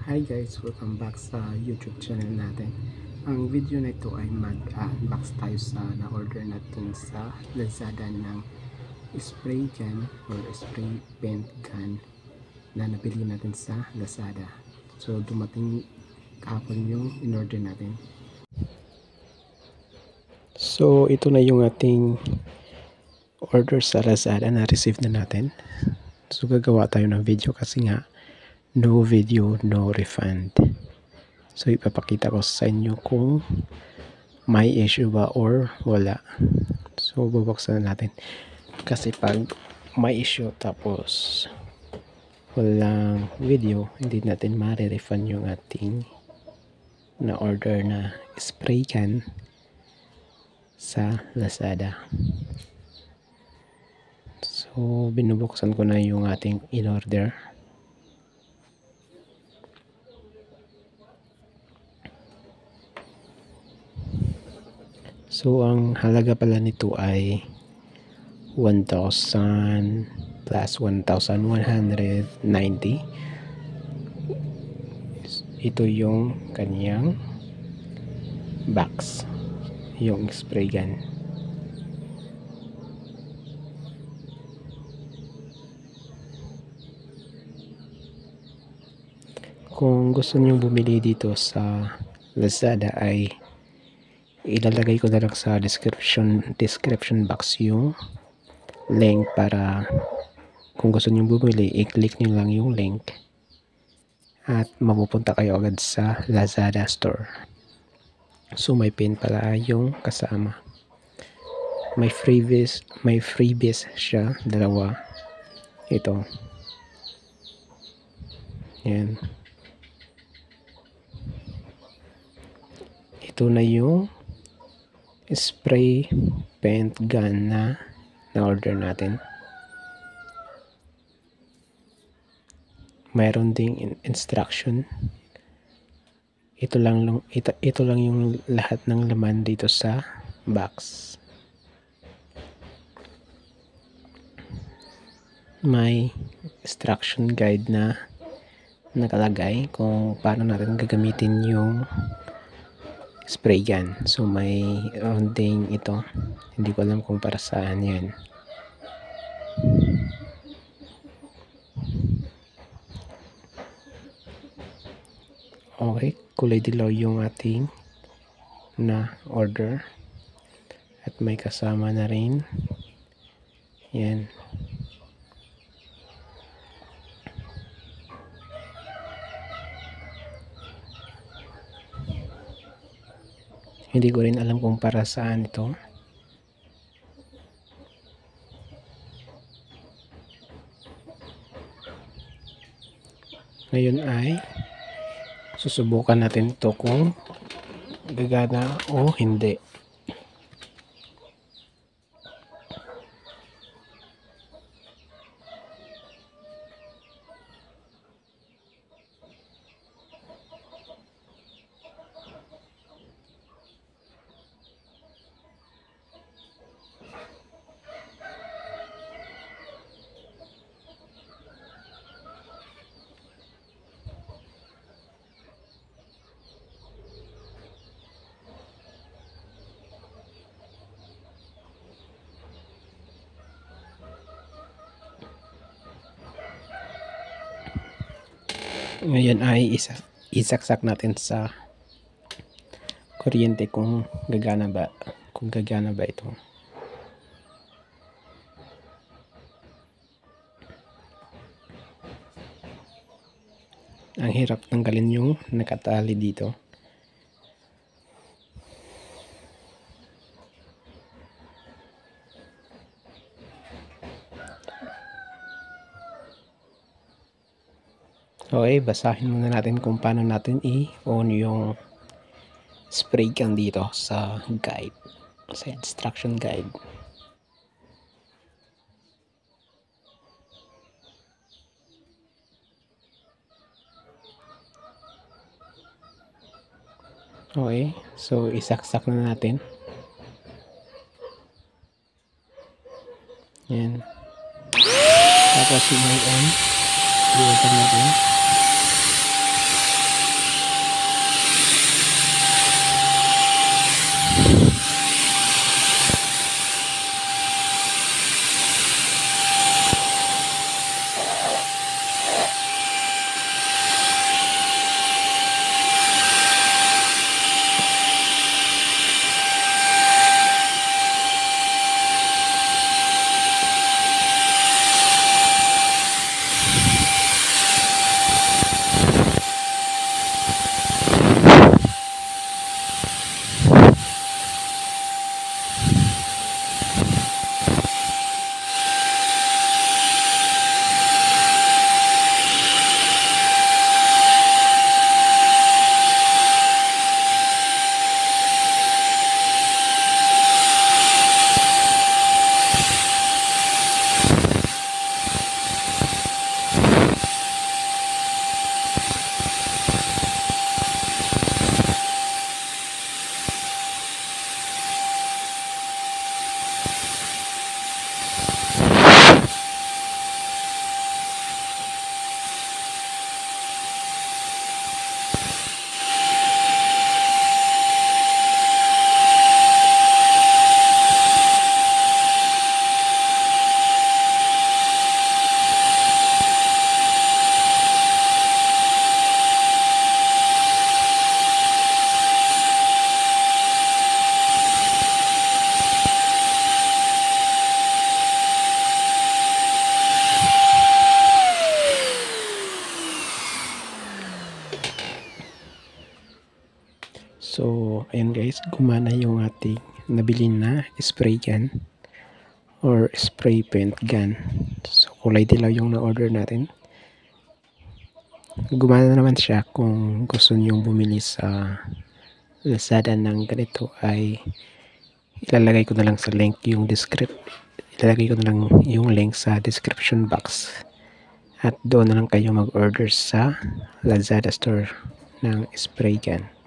Hi guys, welcome back sa YouTube channel natin. Ang video na ito ay mag-unbox tayo sa na-order natin sa Lazada ng spray gun or spray paint gun na nabili natin sa Lazada. So dumating kahapon yung in-order natin. So ito na yung ating order sa Lazada na receive na natin. So gagawa tayo ng video kasi nga no video, no refund. So ipapakita ko sa inyo kung may issue ba or wala. So bubuksan na natin. Kasi pag may issue tapos walang video, hindi natin ma-refund yung ating na order na spray can sa Lazada. So binubuksan ko na yung ating in-order. So ang halaga pala nito ay 1,000 plus 1,190. Ito yung kanyang box, yung spray gun. Kung gusto niyo bumili dito sa Lazada ay ilalagay ko na lang sa description box yung link para kung gusto niyo bumili, i-click niyo lang yung link at mapupunta kayo agad sa Lazada store. So may pin pala yung kasama. May freebies siya, dalawa. Ito. Yan. Ito na yung spray paint gun na order natin. Mayroon ding instruction. Ito lang yung lahat ng laman dito sa box. May instruction guide na nakalagay kung paano natin gagamitin yung spray gun. So may rounding ito. Hindi ko alam kung para saan yan. Okay, kulay dilaw yung ating na order. At may kasama na rin. Yan. Hindi ko rin alam kung para saan ito. Ngayon ay susubukan natin ito kung gagana o hindi. Ngayon ay isaksak natin sa kuryente kung gagana ba ito. Ang hirap tanggalin yung nakatali dito. Okay, basahin muna natin kung paano natin i-on yung spray gun dito sa guide, sa instruction guide. Okay, so isaksak na natin. Yan. Tapos yung on, i-open natin. So ayan guys, gumana yung ating nabili na spray gun or spray paint gun. So kulay dilaw yung na-order natin. Gumana naman siya. Kung gusto niyong bumili sa Lazada ng ganito ay ilalagay ko na lang sa link yung ilalagay ko na lang yung link sa description box. At doon na lang kayo mag-order sa Lazada store ng spray gun.